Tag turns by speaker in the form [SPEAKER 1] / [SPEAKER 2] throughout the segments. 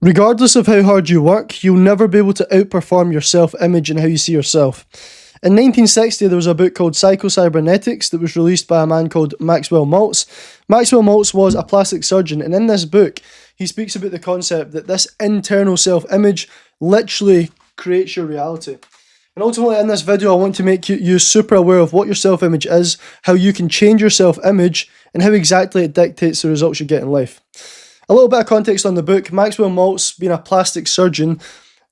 [SPEAKER 1] Regardless of how hard you work, you'll never be able to outperform your self-image and how you see yourself. In 1960, there was a book called Psycho-Cybernetics that was released by a man called Maxwell Maltz. Maxwell Maltz was a plastic surgeon, and in this book, he speaks about the concept that this internal self-image literally creates your reality. And ultimately, in this video, I want to make you super aware of what your self-image is, how you can change your self-image, and how exactly it dictates the results you get in life. A little bit of context on the book. Maxwell Maltz, being a plastic surgeon,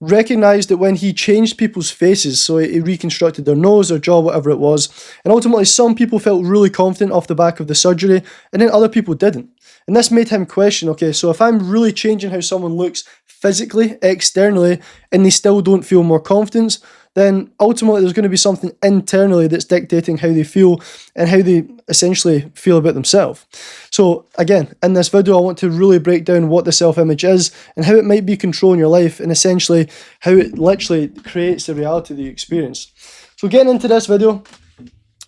[SPEAKER 1] recognized that when he changed people's faces, so he reconstructed their nose, their jaw, whatever it was, and ultimately some people felt really confident off the back of the surgery, and then other people didn't. And this made him question, okay, so if I'm really changing how someone looks physically, externally, and they still don't feel more confidence, then ultimately there's going to be something internally that's dictating how they feel and how they essentially feel about themselves. So again, in this video, I want to really break down what the self-image is and how it might be controlling your life and essentially how it literally creates the reality that you experience. So getting into this video,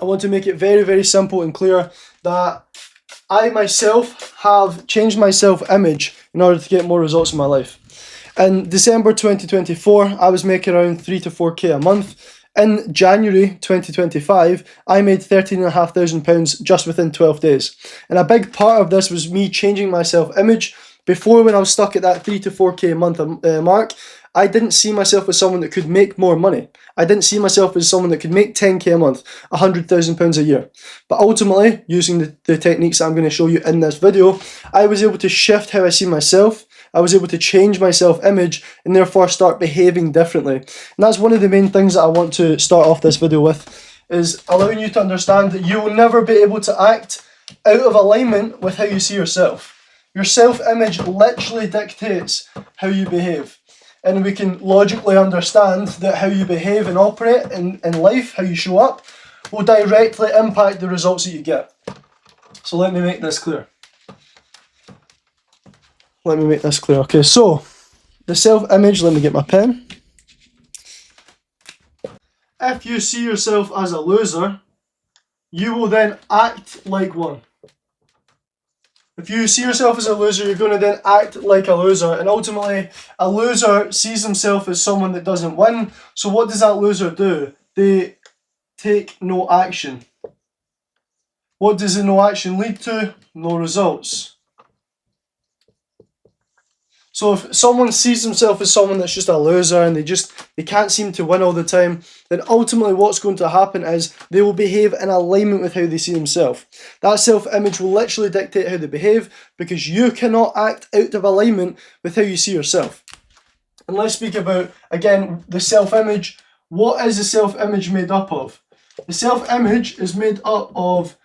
[SPEAKER 1] I want to make it very, very simple and clear that I myself have changed my self-image in order to get more results in my life. In December 2024, I was making around 3 to 4k a month. In January 2025, I made £13,500 just within 12 days. And a big part of this was me changing my self-image. Before, when I was stuck at that 3 to 4k a month mark, I didn't see myself as someone that could make more money. I didn't see myself as someone that could make 10k a month, £100,000 a year. But ultimately, using the techniques that I'm going to show you in this video, I was able to shift how I see myself. I was able to change my self-image and therefore start behaving differently. And that's one of the main things that I want to start off this video with, is allowing you to understand that you will never be able to act out of alignment with how you see yourself. Your self-image literally dictates how you behave. And we can logically understand that how you behave and operate in life, how you show up, will directly impact the results that you get. So let me make this clear. Okay, so the self-image, let me get my pen. If you see yourself as a loser, you will then act like one. If you see yourself as a loser, you're going to then act like a loser. And ultimately, a loser sees himself as someone that doesn't win. So what does that loser do? They take no action. What does the no action lead to? No results. So if someone sees themselves as someone that's just a loser and they can't seem to win all the time, then ultimately what's going to happen is they will behave in alignment with how they see themselves. That self-image will literally dictate how they behave because you cannot act out of alignment with how you see yourself. And let's speak about, again, the self-image. What is the self-image made up of? The self-image is made up of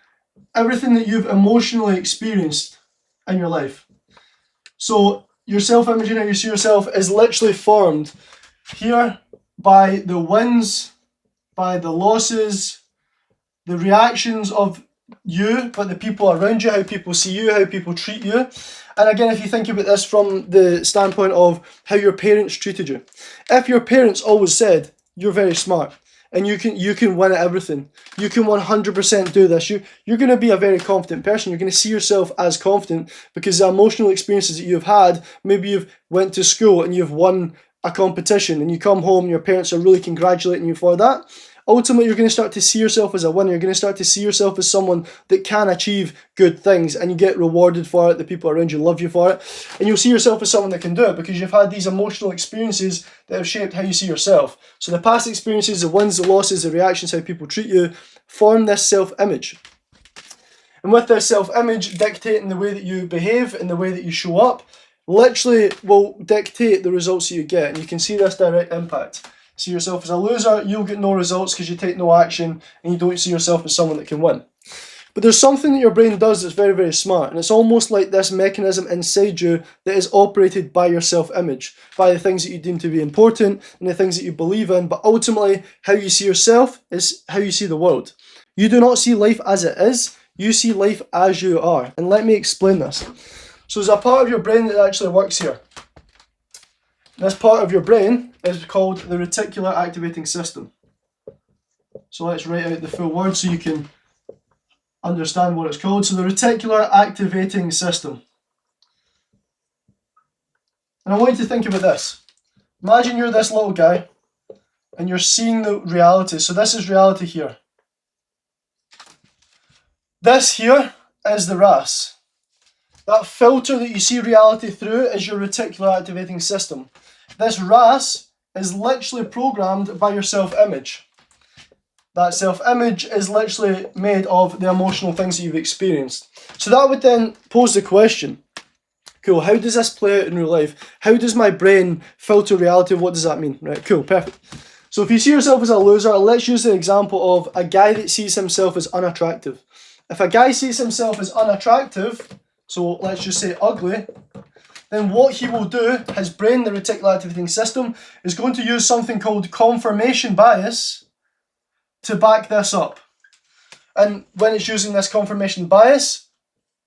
[SPEAKER 1] everything that you've emotionally experienced in your life. So your self-image and how you see yourself is literally formed here by the wins, by the losses, the reactions of you, but the people around you, how people see you, how people treat you. And again, if you think about this from the standpoint of how your parents treated you. If your parents always said, you're very smart, and you can win at everything. You can 100% do this. You're going to be a very confident person. You're going to see yourself as confident because the emotional experiences that you've had, maybe you've went to school and you've won a competition and you come home and your parents are really congratulating you for that. Ultimately, you're going to start to see yourself as a winner. You're going to start to see yourself as someone that can achieve good things and you get rewarded for it. The people around you love you for it. And you'll see yourself as someone that can do it because you've had these emotional experiences that have shaped how you see yourself. So the past experiences, the wins, the losses, the reactions, how people treat you, form this self-image. And with this self-image dictating the way that you behave and the way that you show up, literally will dictate the results that you get. And you can see this direct impact. See yourself as a loser, you'll get no results because you take no action and you don't see yourself as someone that can win. But there's something that your brain does that's very, very smart, and it's almost like this mechanism inside you that is operated by your self-image, by the things that you deem to be important and the things that you believe in, but ultimately how you see yourself is how you see the world. You do not see life as it is, you see life as you are. And let me explain this. So there's a part of your brain that actually works here. This part of your brain is called the reticular activating system. So let's write out the full word so you can understand what it's called. So the reticular activating system. And I want you to think about this. Imagine you're this little guy and you're seeing the reality. So this is reality here. This here is the RAS. That filter that you see reality through is your reticular activating system. This RAS is literally programmed by your self-image. That self-image is literally made of the emotional things that you've experienced. So that would then pose the question, cool, how does this play out in real life? How does my brain filter reality? What does that mean? Right, cool, perfect. So if you see yourself as a loser, let's use the example of a guy that sees himself as unattractive. If a guy sees himself as unattractive, so let's just say ugly, then what he will do, his brain, the reticular activating system, is going to use something called confirmation bias to back this up. And when it's using this confirmation bias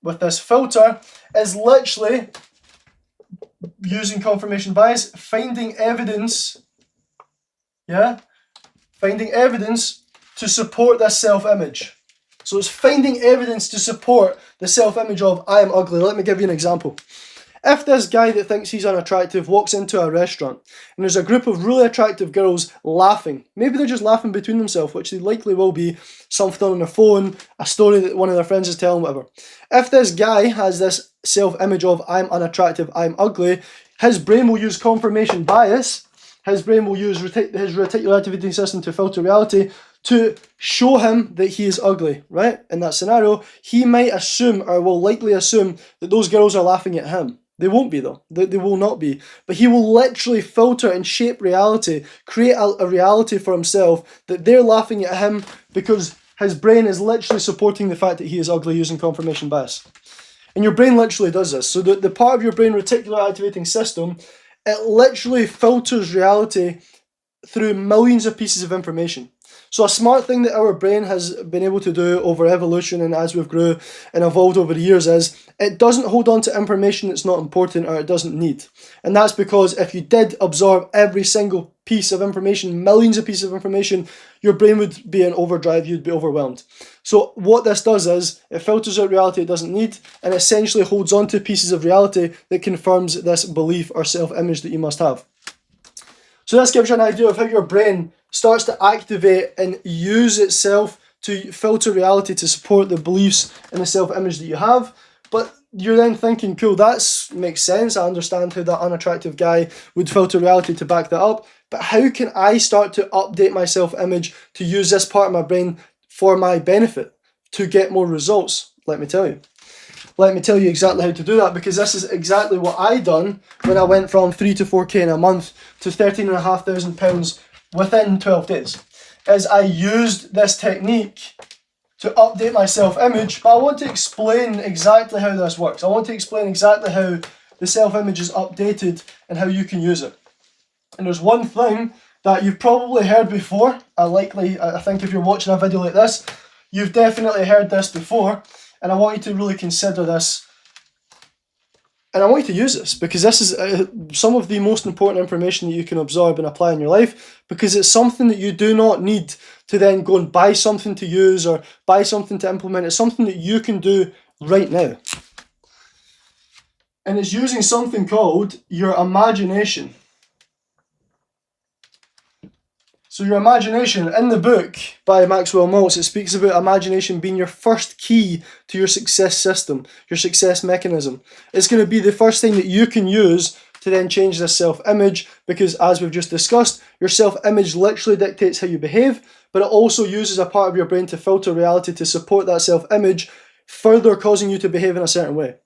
[SPEAKER 1] with this filter, is literally using confirmation bias, finding evidence, finding evidence to support this self-image. So it's finding evidence to support the self-image of I am ugly. Let me give you an example. If this guy that thinks he's unattractive walks into a restaurant and there's a group of really attractive girls laughing, maybe they're just laughing between themselves, which they likely will be, something on their phone, a story that one of their friends is telling, whatever. If this guy has this self-image of I'm unattractive, I'm ugly, his brain will use confirmation bias, his brain will use his reticular activating system to filter reality to show him that he is ugly, right? In that scenario, he might assume, or will likely assume, that those girls are laughing at him. They won't be though, they will not be. But he will literally filter and shape reality, create a reality for himself that they're laughing at him because his brain is literally supporting the fact that he is ugly using confirmation bias. And your brain literally does this. So the part of your brain, reticular activating system, it literally filters reality through millions of pieces of information. So a smart thing that our brain has been able to do over evolution and as we've grew and evolved over the years is it doesn't hold on to information that's not important or it doesn't need. And that's because if you did absorb every single piece of information, millions of pieces of information, your brain would be in overdrive, you'd be overwhelmed. So what this does is it filters out reality it doesn't need and essentially holds on to pieces of reality that confirms this belief or self-image that you must have. So this gives you an idea of how your brain starts to activate and use itself to filter reality to support the beliefs and the self-image that you have. But you're then thinking, cool, that makes sense. I understand how that unattractive guy would filter reality to back that up. But how can I start to update my self-image to use this part of my brain for my benefit to get more results? Let me tell you. Let me tell you exactly how to do that, because this is exactly what I done when I went from 3 to 4k in a month to £13,500 within 12 days. Is I used this technique to update my self-image, but I want to explain exactly how this works. I want to explain exactly how the self-image is updated and how you can use it. And there's one thing that you've probably heard before. I think if you're watching a video like this, you've definitely heard this before. And I want you to really consider this. And I want you to use this because this is some of the most important information that you can absorb and apply in your life, because it's something that you do not need to then go and buy something to use or buy something to implement. It's something that you can do right now. And it's using something called your imagination. So your imagination, in the book by Maxwell Maltz, it speaks about imagination being your first key to your success system, your success mechanism. It's going to be the first thing that you can use to then change this self-image, because as we've just discussed, your self-image literally dictates how you behave, but it also uses a part of your brain to filter reality to support that self-image, further causing you to behave in a certain way.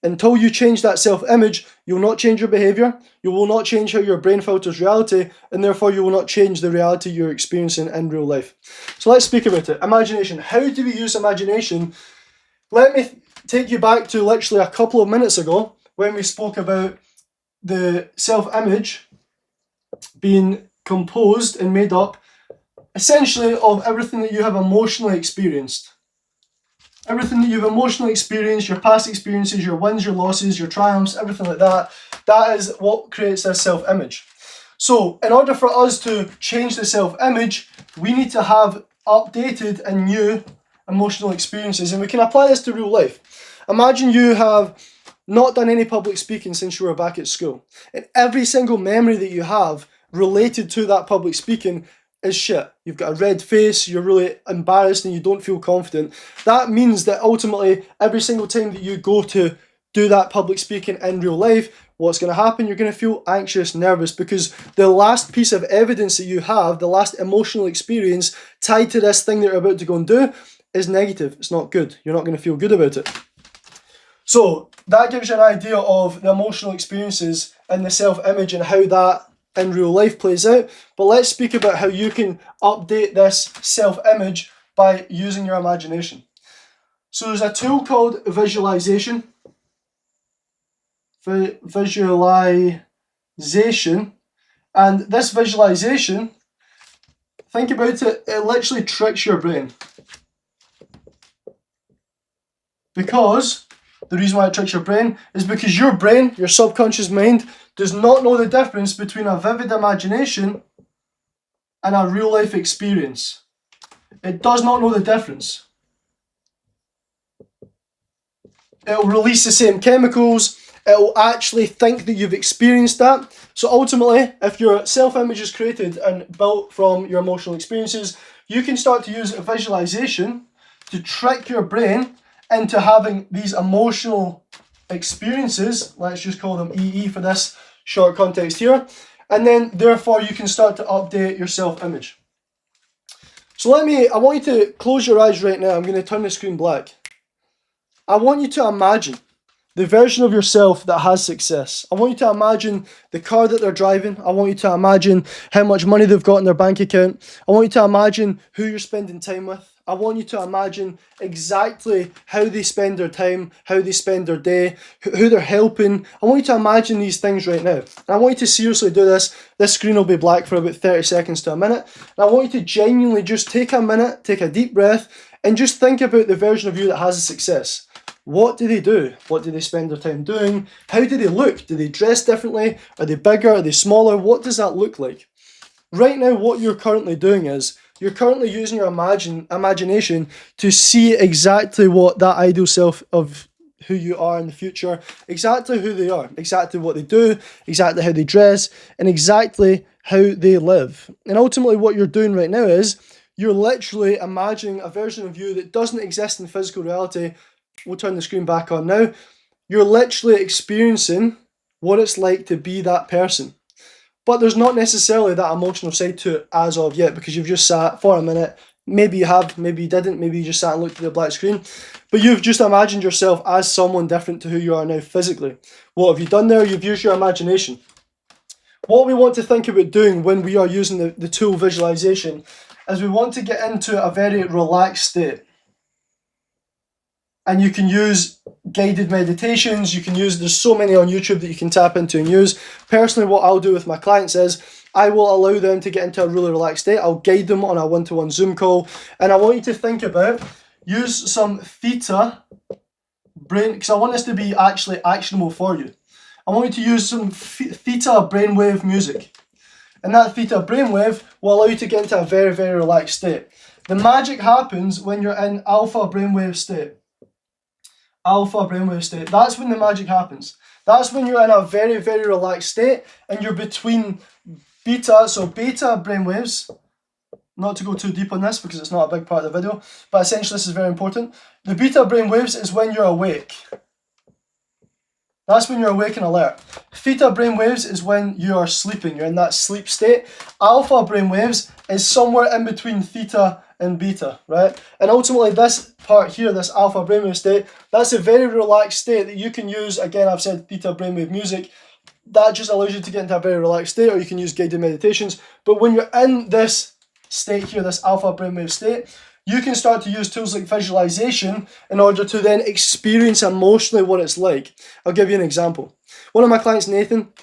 [SPEAKER 1] Until you change that self-image, you'll not change your behavior, you will not change how your brain filters reality, and therefore you will not change the reality you're experiencing in real life. So let's speak about it. Imagination. How do we use imagination? Let me take you back to literally a couple of minutes ago when we spoke about the self-image being composed and made up essentially of everything that you have emotionally experienced. Everything that you've emotionally experienced, your past experiences, your wins, your losses, your triumphs, everything like that, that is what creates this self-image. So in order for us to change the self-image, we need to have updated and new emotional experiences, and we can apply this to real life. Imagine you have not done any public speaking since you were back at school. And every single memory that you have related to that public speaking is shit. You've got a red face, you're really embarrassed and you don't feel confident. That means that ultimately every single time that you go to do that public speaking in real life, what's going to happen? You're going to feel anxious, nervous, because the last piece of evidence that you have, the last emotional experience tied to this thing that you're about to go and do is negative. It's not good. You're not going to feel good about it. So that gives you an idea of the emotional experiences and the self-image and how that in real life plays out. But let's speak about how you can update this self-image by using your imagination. So there's a tool called visualization. Visualization. And this visualization, think about it, it literally tricks your brain. Because the reason why it tricks your brain is because your brain, your subconscious mind, does not know the difference between a vivid imagination and a real life experience. It does not know the difference. It'll release the same chemicals. It'll actually think that you've experienced that. So ultimately, if your self-image is created and built from your emotional experiences, you can start to use visualization to trick your brain into having these emotional experiences. Let's just call them EE for this short context here. And then therefore you can start to update your self-image. So I want you to close your eyes right now. I'm going to turn the screen black. I want you to imagine the version of yourself that has success. I want you to imagine the car that they're driving. I want you to imagine how much money they've got in their bank account. I want you to imagine who you're spending time with. I want you to imagine exactly how they spend their time, how they spend their day, who they're helping. I want you to imagine these things right now. And I want you to seriously do this. This screen will be black for about 30 seconds to a minute. And I want you to genuinely just take a minute, take a deep breath, and just think about the version of you that has a success. What do they do? What do they spend their time doing? How do they look? Do they dress differently? Are they bigger? Are they smaller? What does that look like? Right now, what you're currently doing is you're currently using your imagination to see exactly what that ideal self of who you are in the future, exactly who they are, exactly what they do, exactly how they dress, and exactly how they live. And ultimately, what you're doing right now is you're literally imagining a version of you that doesn't exist in physical reality. We'll turn the screen back on now. You're literally experiencing what it's like to be that person. But there's not necessarily that emotional side to it as of yet, because you've just sat for a minute. Maybe you have, maybe you didn't, maybe you just sat and looked at the black screen. But you've just imagined yourself as someone different to who you are now physically. What have you done there? You've used your imagination. What we want to think about doing when we are using the tool visualization is we want to get into a very relaxed state. And you can use guided meditations, there's so many on YouTube that you can tap into and use. Personally, what I'll do with my clients is I will allow them to get into a really relaxed state. I'll guide them on a one-to-one Zoom call. And I want you to think about, use some theta brain, because I want this to be actually actionable for you. I want you to use some theta brainwave music. And that theta brainwave will allow you to get into a very, very relaxed state. The magic happens when you're in alpha brainwave state. Alpha brainwave state. That's when the magic happens. That's when you're in a very, very relaxed state and you're between beta, so beta brainwaves. Not to go too deep on this because it's not a big part of the video, but essentially this is very important. The beta brainwaves is when you're awake. That's when you're awake and alert. Theta brainwaves is when you are sleeping. You're in that sleep state. Alpha brainwaves is somewhere in between theta and beta, right? And ultimately this part here, this alpha brainwave state, that's a very relaxed state that you can use. Again, I've said theta brainwave music. That just allows you to get into a very relaxed state, or you can use guided meditations. But when you're in this state here, this alpha brainwave state, you can start to use tools like visualization in order to then experience emotionally what it's like. I'll give you an example. One of my clients, Nathan,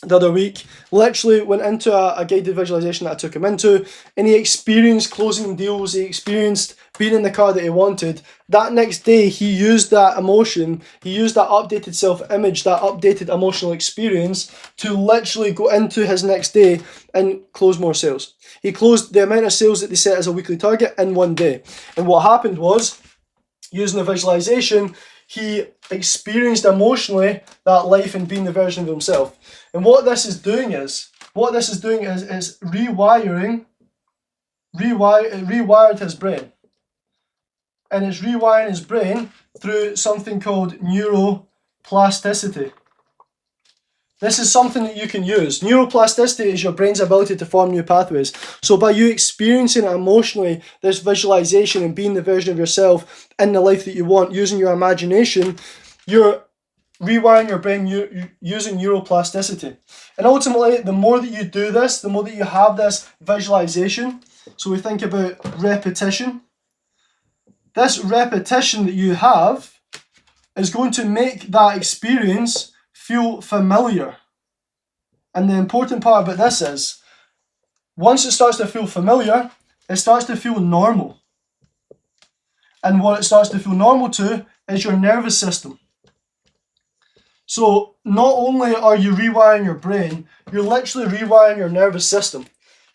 [SPEAKER 1] the other week, literally went into a guided visualization that I took him into, and he experienced closing deals, he experienced being in the car that he wanted. That next day, he used that emotion, he used that updated self-image, that updated emotional experience to literally go into his next day and close more sales. He closed the amount of sales that they set as a weekly target in one day. And what happened was, using the visualization, he experienced emotionally that life and being the version of himself. And what this is doing is rewired his brain. And it's rewiring his brain through something called neuroplasticity. This is something that you can use. Neuroplasticity is your brain's ability to form new pathways. So by you experiencing it emotionally, this visualization and being the version of yourself in the life that you want, using your imagination, you're rewiring your brain using neuroplasticity. And ultimately, the more that you do this, the more that you have this visualization. So we think about repetition. This repetition that you have is going to make that experience feel familiar. And the important part about this is, once it starts to feel familiar, it starts to feel normal. And what it starts to feel normal to is your nervous system. So not only are you rewiring your brain, you're literally rewiring your nervous system.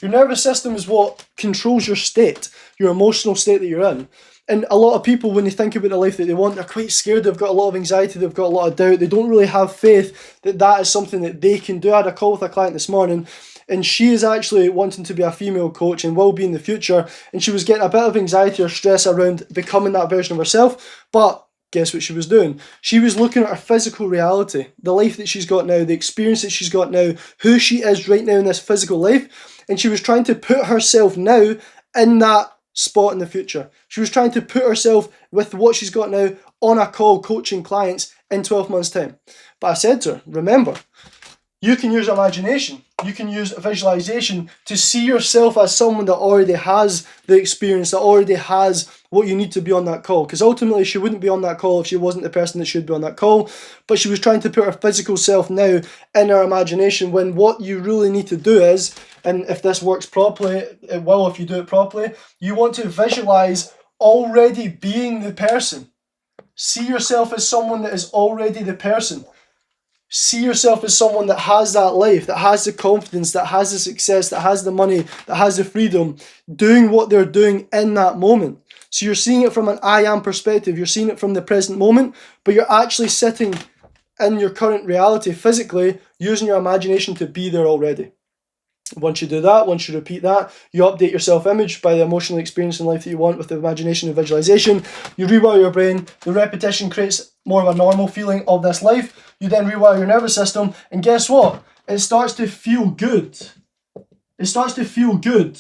[SPEAKER 1] Your nervous system is what controls your state, your emotional state that you're in. And a lot of people, when they think about the life that they want, they're quite scared. They've got a lot of anxiety. They've got a lot of doubt. They don't really have faith that that is something that they can do. I had a call with a client this morning, and she is actually wanting to be a female coach and will be in the future. And she was getting a bit of anxiety or stress around becoming that version of herself. But guess what she was doing? She was looking at her physical reality, the life that she's got now, the experience that she's got now, who she is right now in this physical life. And she was trying to put herself now in that spot in the future. She was trying to put herself with what she's got now on a call coaching clients in 12 months' time. But I said to her, remember, you can use imagination. You can use visualization to see yourself as someone that already has the experience, that already has what you need to be on that call. Because ultimately she wouldn't be on that call if she wasn't the person that should be on that call. But she was trying to put her physical self now in her imagination, when what you really need to do is, and if this works properly, it will if you do it properly, you want to visualize already being the person. See yourself as someone that is already the person. See yourself as someone that has that life, that has the confidence, that has the success, that has the money, that has the freedom, doing what they're doing in that moment. So you're seeing it from an I am perspective, you're seeing it from the present moment, but you're actually sitting in your current reality physically, using your imagination to be there already. Once you do that, once you repeat that, you update your self-image by the emotional experience in life that you want with the imagination and visualization. You rewire your brain. The repetition creates more of a normal feeling of this life. You then rewire your nervous system, and guess what? It starts to feel good. It starts to feel good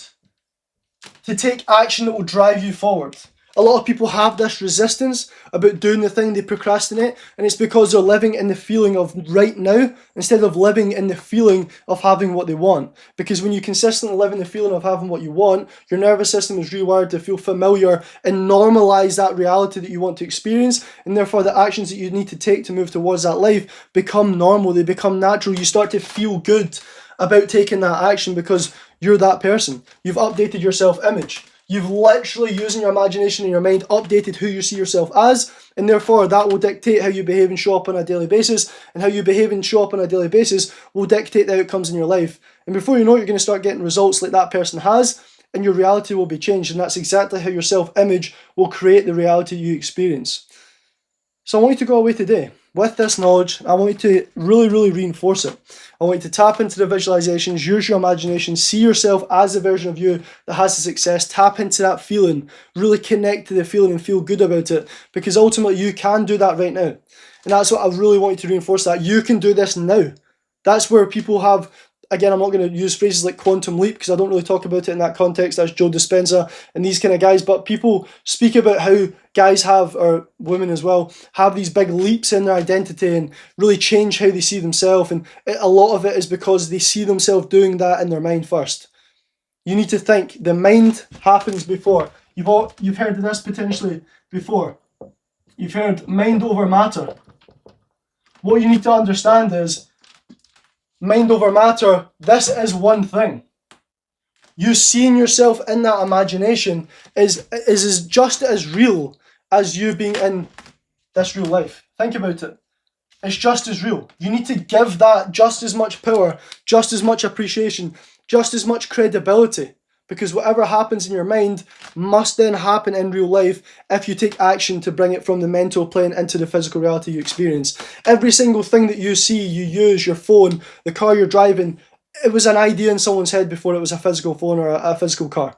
[SPEAKER 1] to take action that will drive you forward. A lot of people have this resistance about doing the thing, they procrastinate, and it's because they're living in the feeling of right now instead of living in the feeling of having what they want. Because when you consistently live in the feeling of having what you want, your nervous system is rewired to feel familiar and normalize that reality that you want to experience, and therefore the actions that you need to take to move towards that life become normal, they become natural. You start to feel good about taking that action because you're that person. You've updated your self-image. You've literally, using your imagination and your mind, updated who you see yourself as, and therefore that will dictate how you behave and show up on a daily basis, and how you behave and show up on a daily basis will dictate the outcomes in your life. And before you know it, you're going to start getting results like that person has, and your reality will be changed, and that's exactly how your self-image will create the reality you experience. So I want you to go away today with this knowledge. I want you to really, really reinforce it. I want you to tap into the visualizations, use your imagination, see yourself as the version of you that has the success, tap into that feeling, really connect to the feeling and feel good about it, because ultimately you can do that right now. And that's what I really want you to reinforce, that you can do this now. That's where people have, again, I'm not going to use phrases like quantum leap because I don't really talk about it in that context. That's Joe Dispenza and these kind of guys. But people speak about how guys have, or women as well, have these big leaps in their identity and really change how they see themselves. And a lot of it is because they see themselves doing that in their mind first. You need to think. The mind happens before. You've heard of this potentially before. You've heard mind over matter. What you need to understand is, mind over matter, this is one thing. You seeing yourself in that imagination is just as real as you being in this real life. Think about it. It's just as real. You need to give that just as much power, just as much appreciation, just as much credibility, because whatever happens in your mind must then happen in real life if you take action to bring it from the mental plane into the physical reality you experience. Every single thing that you see, you use, your phone, the car you're driving, it was an idea in someone's head before it was a physical phone or a physical car.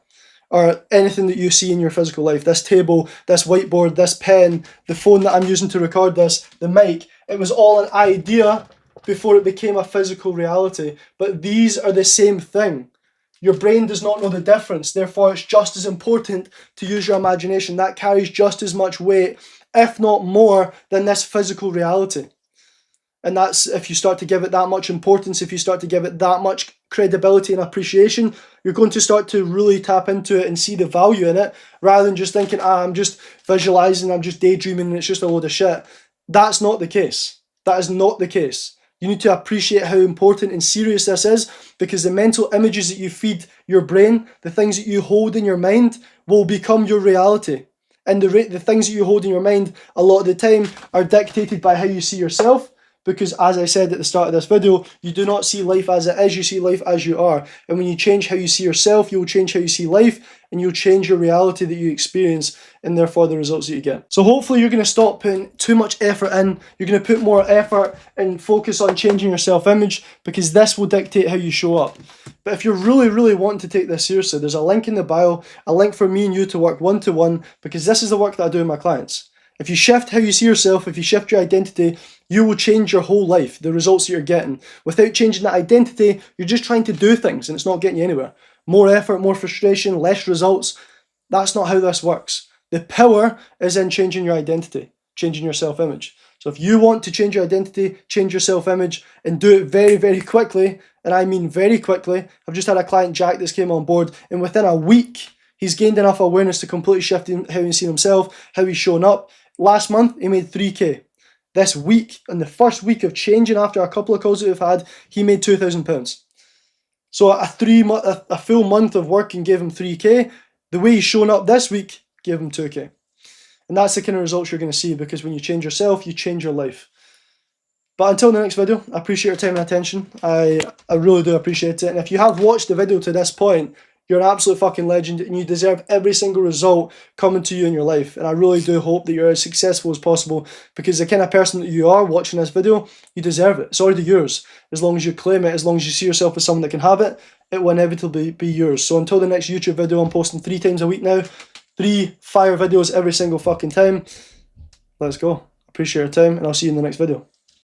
[SPEAKER 1] Or anything that you see in your physical life. This table, this whiteboard, this pen, the phone that I'm using to record this, the mic. It was all an idea before it became a physical reality. But these are the same thing. Your brain does not know the difference. Therefore, it's just as important to use your imagination. That carries just as much weight, if not more, than this physical reality. And that's if you start to give it that much importance, if you start to give it that much credibility and appreciation, you're going to start to really tap into it and see the value in it, rather than just thinking, I'm just visualizing, I'm just daydreaming, and it's just a load of shit. That's not the case. That is not the case. You need to appreciate how important and serious this is, because the mental images that you feed your brain, the things that you hold in your mind, will become your reality. And the things that you hold in your mind a lot of the time are dictated by how you see yourself. Because as I said at the start of this video, you do not see life as it is, you see life as you are. And when you change how you see yourself, you'll change how you see life, and you'll change your reality that you experience, and therefore the results that you get. So hopefully you're going to stop putting too much effort in. You're going to put more effort and focus on changing your self-image, because this will dictate how you show up. But if you're really, really wanting to take this seriously, there's a link in the bio, a link for me and you to work one-to-one, because this is the work that I do with my clients. If you shift how you see yourself, if you shift your identity, you will change your whole life, the results that you're getting. Without changing that identity, you're just trying to do things and it's not getting you anywhere. More effort, more frustration, less results. That's not how this works. The power is in changing your identity, changing your self-image. So if you want to change your identity, change your self-image, and do it very, very quickly, and I mean very quickly, I've just had a client, Jack, that's came on board, and within a week, he's gained enough awareness to completely shift how he's seen himself, how he's shown up. Last month, he made 3K. This week, in the first week of changing after a couple of calls that we've had, he made £2,000. So a full month of working gave him 3K. The way he's shown up this week gave him 2K. And that's the kind of results you're going to see, because when you change yourself, you change your life. But until the next video, I appreciate your time and attention. I really do appreciate it. And if you have watched the video to this point, you're an absolute fucking legend, and you deserve every single result coming to you in your life. And I really do hope that you're as successful as possible, because the kind of person that you are watching this video, you deserve it. It's already yours. As long as you claim it, as long as you see yourself as someone that can have it, it will inevitably be yours. So until the next YouTube video, I'm posting 3 times a week now. 3 fire videos every single fucking time. Let's go. Appreciate your time, and I'll see you in the next video.